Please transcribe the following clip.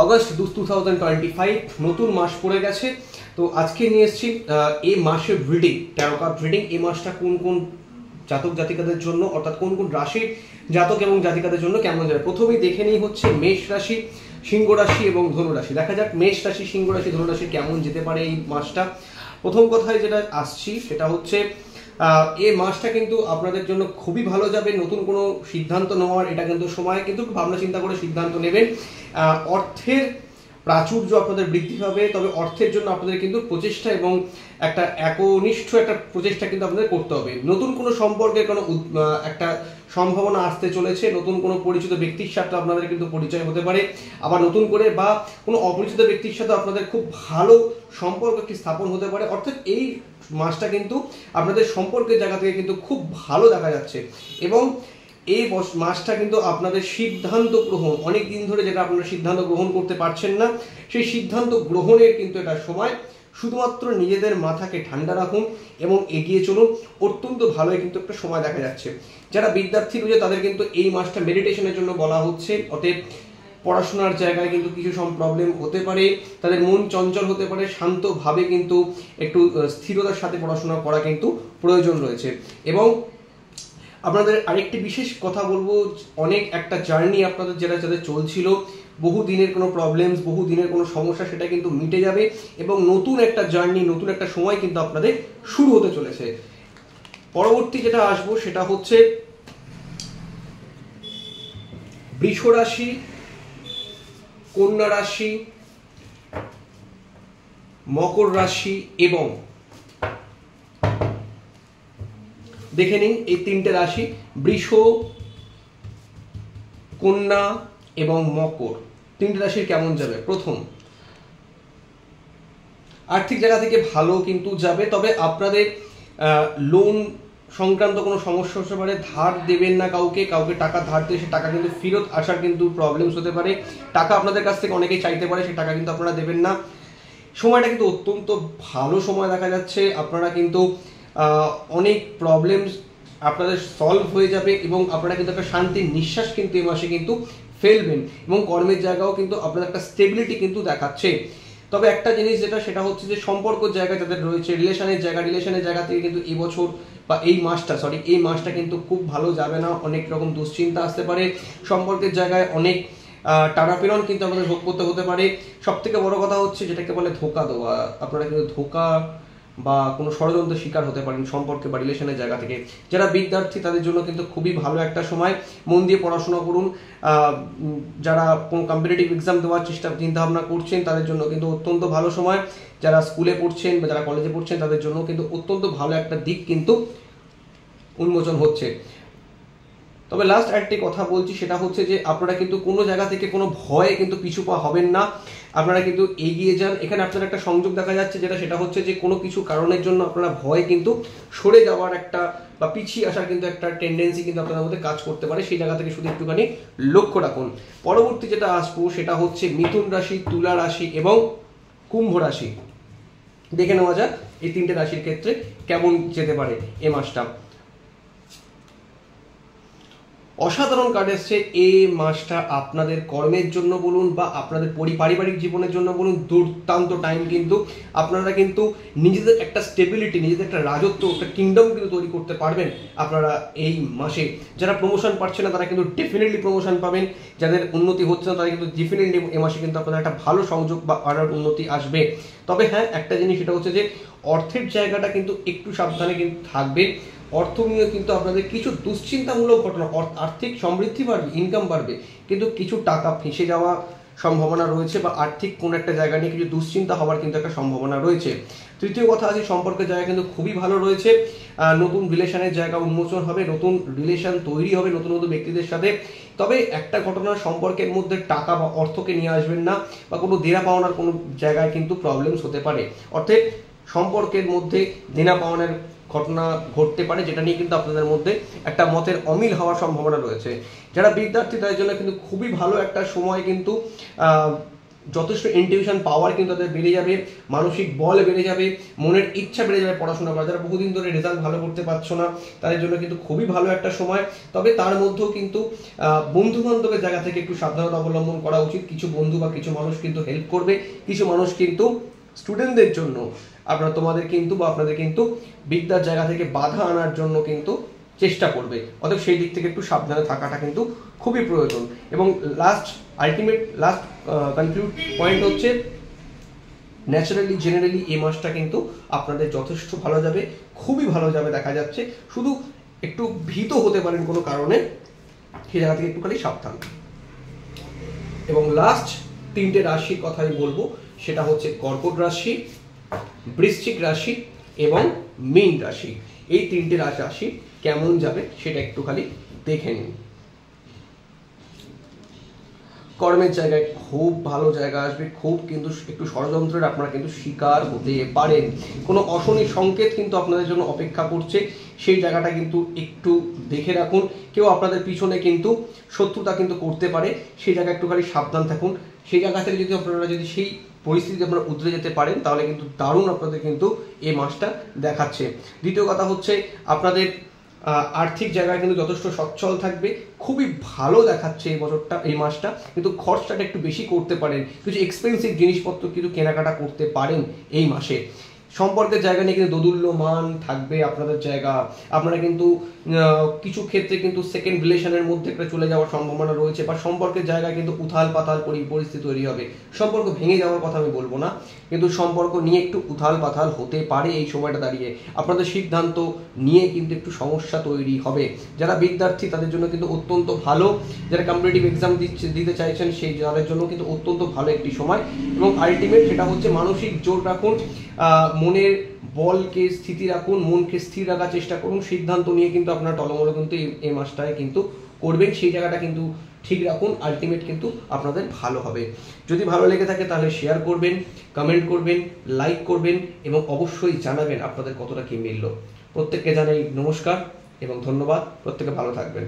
August 2025 নতুন মাস পড়ে গেছে। তো আজকে নিয়ে এসেছি এই মাসের রিডিং, ট্যারো কার্ড রিডিং। এই মাসটা কোন কোন জাতক জাতিকাদের জন্য, অর্থাৎ কোন কোন রাশির জাতক এবং জাতিকাদের জন্য কেমন যাবে। প্রথমেই দেখে নিই হচ্ছে মেষ রাশি, সিংহ রাশি এবং ধনু রাশি। দেখা যাক মেষ রাশি, সিংহ রাশি, ধনু রাশি কেমন যেতে পারে এই মাসটা। প্রথম কথায় যেটা আসছি সেটা হচ্ছে এই মাসটা কিন্তু আপনাদের জন্য খুবই ভালো যাবে। নতুন কোনো সিদ্ধান্ত নেওয়ার এটা কিন্তু সময়, কিন্তু ভাবনা চিন্তা করে সিদ্ধান্ত নেবেন। অর্থের প্রাচুর্য আপনাদের বৃদ্ধি পাবে, তবে অর্থের জন্য আপনাদের কিন্তু প্রচেষ্টা এবং একটা একনিষ্ঠ একটা প্রচেষ্টা কিন্তু আপনাদের করতে হবে। নতুন কোনো সম্পর্কে কোনো একটা সম্ভাবনা আসতে চলেছে। নতুন কোনো পরিচিত ব্যক্তির সাথে আপনাদের কিন্তু পরিচয় হতে পারে, আবার নতুন করে বা কোনো অপরিচিত ব্যক্তির সাথে আপনাদের খুব ভালো সম্পর্ক কি স্থাপন হতে পারে। অর্থাৎ এই মাসটা কিন্তু আপনাদের সম্পর্কের জায়গা থেকে কিন্তু খুব ভালো দেখা যাচ্ছে। এবং এই মাসটা কিন্তু আপনাদের সিদ্ধান্ত গ্রহণ, অনেক দিন ধরে যেটা আপনারা সিদ্ধান্ত গ্রহণ করতে পারছেন না, সেই সিদ্ধান্ত গ্রহণের কিন্তু এটা সময়। শুধুমাত্র নিজেদের মাথাকে ঠান্ডা রাখুন এবং এগিয়ে চলুন। অত্যন্ত ভালোই কিন্তু একটা সময় দেখা যাচ্ছে। যারা বিদ্যার্থী রয়েছে তাদের কিন্তু এই মাসটা মেডিটেশনের জন্য বলা হচ্ছে। অতএব পড়াশোনার জায়গায় কিন্তু কিছু প্রবলেম হতে পারে, তাদের মন চঞ্চল হতে পারে। শান্তভাবে কিন্তু একটু স্থিরতার সাথে পড়াশোনা করা কিন্তু প্রয়োজন রয়েছে। এবং আপনাদের আরেকটি বিশেষ কথা বলবো, অনেক একটা জার্নি আপনাদের যাদের চলছিল, বহু দিনের কোনো প্রবলেমস, বহু দিনের কোনো সমস্যা, সেটা কিন্তু মিটে যাবে এবং নতুন একটা জার্নি, নতুন একটা সময় কিন্তু আপনাদের শুরু হতে চলেছে। পরবর্তী যেটা আসবো সেটা হচ্ছে বৃষ রাশি, কন্যা রাশি, মকর রাশি এবং দেখে নিন এই তিনটে রাশি, বৃষ, কন্যা এবং মকর, তিনটে রাশির কেমন যাবে। প্রথম, আর্থিক জায়গা থেকে ভালো কিন্তু যাবে, তবে আপনাদের লোন সংক্রান্ত কোনো সমস্যা হতে পারে। ধার দেবেন না কাউকে, টাকা ধার দিয়ে সে টাকা কিন্তু ফেরত আসার কিন্তু প্রবলেমস হতে পারে। টাকা আপনাদের কাছ থেকে অনেকেই চাইতে পারে, সেই টাকা কিন্তু আপনারা দেবেন না। সময়টা কিন্তু অত্যন্ত ভালো সময় দেখা যাচ্ছে। আপনারা কিন্তু অনেক প্রবলেমস আপনাদের সলভ হয়ে যাবে এবং আপনারা কিন্তু একটা শান্তির নিঃশ্বাস কিন্তু এই মাসে কিন্তু ফেলবেন এবং কর্মের জায়গাও কিন্তু আপনাদের একটা স্টেবিলিটি কিন্তু দেখাচ্ছে। তবে একটা জিনিস সেটা হচ্ছে যে সম্পর্কের জায়গা যাদের রয়েছে, রিলেশনের জায়গা থেকে কিন্তু এই বছর বা এই মাসটা কিন্তু খুব ভালো যাবে না। অনেক রকম দুশ্চিন্তা আসতে পারে, সম্পর্কের জায়গায় অনেক টানাপোড়েন কিন্তু আমাদের ভোগ করতে হতে পারে। সব থেকে বড় কথা হচ্ছে যেটাকে বলে ধোঁকা দেওয়া, আপনারা কিন্তু ধোঁকা বা কোনো ষড়যন্ত্রের শিকার হতে পারেন সম্পর্কে বা রিলেশনের জায়গা থেকে। যারা বিদ্যার্থী তাদের জন্য কিন্তু খুবই ভালো একটা সময়, মন দিয়ে পড়াশোনা করুন। যারা কোনো কম্পিটিটিভ এক্সাম দেওয়ার চিন্তা ভাবনা করছেন তাদের জন্য কিন্তু অত্যন্ত ভালো সময়। যারা স্কুলে পড়ছেন বা যারা কলেজে পড়ছেন তাদের জন্য কিন্তু অত্যন্ত ভালো একটা দিক কিন্তু উন্মোচন হচ্ছে। তবে লাস্ট একটি কথা বলছি, সেটা হচ্ছে যে আপনারা কিন্তু কোনো জায়গা থেকে কোনো ভয়ে কিন্তু পিছু পা হবেন না, আপনারা কিন্তু এগিয়ে যান। এখানে আপনার একটা সংযোগ দেখা যাচ্ছে, সেটা হচ্ছে যে কোনো কিছু কারণের জন্য আপনারা ভয় কিন্তু সরে যাওয়ার একটা বা পিছিয়ে আসার কিন্তু একটা টেন্ডেন্সি কিন্তু আপনাদের মধ্যে কাজ করতে পারে। সেই জায়গা থেকে শুধু একটুখানি লক্ষ্য রাখুন। পরবর্তী যেটা আসবো সেটা হচ্ছে মিথুন রাশি, তুলা রাশি এবং কুম্ভ রাশি। দেখে নেওয়া যাক এই তিনটে রাশির ক্ষেত্রে কেমন যেতে পারে এ মাসটা। অসাধারণ কার্ড এসছে। এই মাসটা আপনাদের কর্মের জন্য বলুন বা আপনাদের পারিবারিক জীবনের জন্য বলুন, দুর্দান্ত টাইম। কিন্তু আপনারা কিন্তু নিজেদের একটা স্টেবিলিটি, নিজেদের একটা রাজত্ব, একটা কিংডম কিন্তু তৈরি করতে পারবেন আপনারা এই মাসে। যারা প্রমোশন পাচ্ছে না তারা কিন্তু ডেফিনেটলি প্রমোশন পাবেন, যাদের উন্নতি হচ্ছে না তারা কিন্তু ডেফিনেটলি এই মাসে কিন্তু আপনাদের একটা ভালো সংযোগ বা আরও উন্নতি আসবে। তবে হ্যাঁ, একটা জিনিস সেটা হচ্ছে যে অর্থের জায়গাটা কিন্তু একটু সাবধানে কিন্তু থাকবে। অর্থ নিয়ে কিন্তু আপনাদের কিছু দুশ্চিন্তামূলক ঘটনা, আর্থিক সমৃদ্ধি বাড়বে, ইনকাম বাড়বে, কিন্তু কিছু টাকা ফেঁসে যাওয়া সম্ভাবনা রয়েছে বা আর্থিক কোনো একটা জায়গা নিয়ে কিছু দুশ্চিন্তা হওয়ার কিন্তু একটা সম্ভাবনা রয়েছে। তৃতীয় কথা আছে, সম্পর্কের জায়গা কিন্তু খুবই ভালো রয়েছে। নতুন রিলেশনের জায়গা উন্মোচন হবে, নতুন রিলেশন তৈরি হবে নতুন নতুন ব্যক্তিদের সাথে। তবে একটা ঘটনা, সম্পর্কের মধ্যে টাকা বা অর্থকে নিয়ে আসবেন না বা কোনো দেনা পাওনার কোনো জায়গায় কিন্তু প্রবলেমস হতে পারে। অর্থাৎ সম্পর্কের মধ্যে দেনা পাওনার ঘটনা ঘটতে পারে, যেটা নিয়ে কিন্তু আপনাদের মধ্যে একটা মতের অমিল হওয়ার সম্ভাবনা রয়েছে। যারা বিদ্যার্থী তাদের জন্য কিন্তু খুবই ভালো একটা সময় কিন্তু যথেষ্ট ইনটিউশন পাওয়ার কিন্তু তাদের বেড়ে যাবে, মানসিক বল বেড়ে যাবে, মনের ইচ্ছা বেড়ে যাবে পড়াশোনা করা। যারা বহুদিন ধরে রেজাল্ট ভালো করতে পারছো না তাদের জন্য কিন্তু খুবই ভালো একটা সময়। তবে তার মধ্যেও কিন্তু বন্ধু বান্ধবের জায়গা থেকে একটু সাবধানতা অবলম্বন করা উচিত। কিছু বন্ধু বা কিছু মানুষ কিন্তু হেল্প করবে, কিছু মানুষ কিন্তু স্টুডেন্টদের জন্য তোমাদের কিন্তু বা আপনাদের কিন্তু বিদ্যার জায়গা থেকে বাধা আনার জন্য কিন্তু চেষ্টা করবে। অতএব সেই দিক থেকে একটু সাবধানে থাকাটা কিন্তু খুবই প্রয়োজন। এবং আলটিমেট লাস্ট কনক্লুড পয়েন্ট হচ্ছে, ন্যাচারালি জেনারেলি এই মাসটা কিন্তু আপনাদের যথেষ্ট ভালো যাবে, খুবই ভালো যাবে দেখা যাচ্ছে। শুধু একটু ভীত হতে পারেন কোনো কারণে, সেই জায়গা থেকে একটুখানি সাবধান। এবং লাস্ট 3টে রাশির কথাই বলবো, সেটা হচ্ছে কর্কট রাশি, বৃশ্চিক রাশি এবং মীন রাশি। এই 3টে রাশি কেমন যাবে সেটা একটুখানি দেখে নিন। কর্মের জায়গায় খুব ভালো জায়গা আসবে, খুব কিন্তু একটু ষড়যন্ত্রের আপনারা কিন্তু শিকার হতে পারেন। কোনো অশনি সংকেত কিন্তু আপনাদের জন্য অপেক্ষা করছে, সেই জায়গাটা কিন্তু একটু দেখে রাখুন। কেউ আপনাদের পিছনে কিন্তু শত্রুতা কিন্তু করতে পারে, সেই জায়গায় একটুখানি সাবধান থাকুন। সেই জায়গা থেকে যদি আপনারা সেই পরিস্থিতি আপনারা উতরে যেতে পারেন তাহলে কিন্তু দারুণ আপনাদের কিন্তু এই মাসটা দেখাচ্ছে। দ্বিতীয় কথা হচ্ছে, আপনাদের আর্থিক জায়গায় কিন্তু যথেষ্ট সচ্ছল থাকবে, খুবই ভালো দেখাচ্ছে এই বছরটা, এই মাসটা। কিন্তু খরচাটা একটু বেশি করতে পারেন, কিছু এক্সপেন্সিভ জিনিসপত্র কিন্তু কেনাকাটা করতে পারেন এই মাসে। সম্পর্কের জায়গা নিয়ে কিন্তু দোদুল্যমান থাকবে আপনাদের জায়গা। আপনারা কিন্তু কিছু ক্ষেত্রে কিন্তু সেকেন্ড রিলেশনের মধ্যে একটা চলে যাওয়ার সম্ভাবনা রয়েছে, বা সম্পর্কের জায়গায় কিন্তু উথাল পাতাল পরিস্থিতি তৈরি হবে। সম্পর্ক ভেঙে যাওয়ার কথা আমি বলবো না, কিন্তু সম্পর্ক নিয়ে একটু উথাল পাতাল হতে পারে এই সময়টা দাঁড়িয়ে। আপনাদের সিদ্ধান্ত নিয়ে কিন্তু একটু সমস্যা তৈরি হবে। যারা বিদ্যার্থী তাদের জন্য কিন্তু অত্যন্ত ভালো, যারা কম্পিটিটিভ এক্সাম দিতে চাইছেন সেই যাদের জন্য কিন্তু অত্যন্ত ভালো একটি সময়। এবং আলটিমেট সেটা হচ্ছে, মানসিক জোর রাখুন, মনের বলকে স্থিতি রাখুন, মনকে স্থির রাখার চেষ্টা করুন। সিদ্ধান্ত নিয়ে কিন্তু আপনার টলমলো কিন্তু এই মাসটায় কিন্তু করবেন, সেই জায়গাটা কিন্তু ঠিক রাখুন। আলটিমেট কিন্তু আপনাদের ভালো হবে। যদি ভালো লেগে থাকে তাহলে শেয়ার করবেন, কমেন্ট করবেন, লাইক করবেন এবং অবশ্যই জানাবেন আপনাদের কতটা কি মিলল। প্রত্যেককে জানাই নমস্কার এবং ধন্যবাদ। প্রত্যেকে ভালো থাকবেন।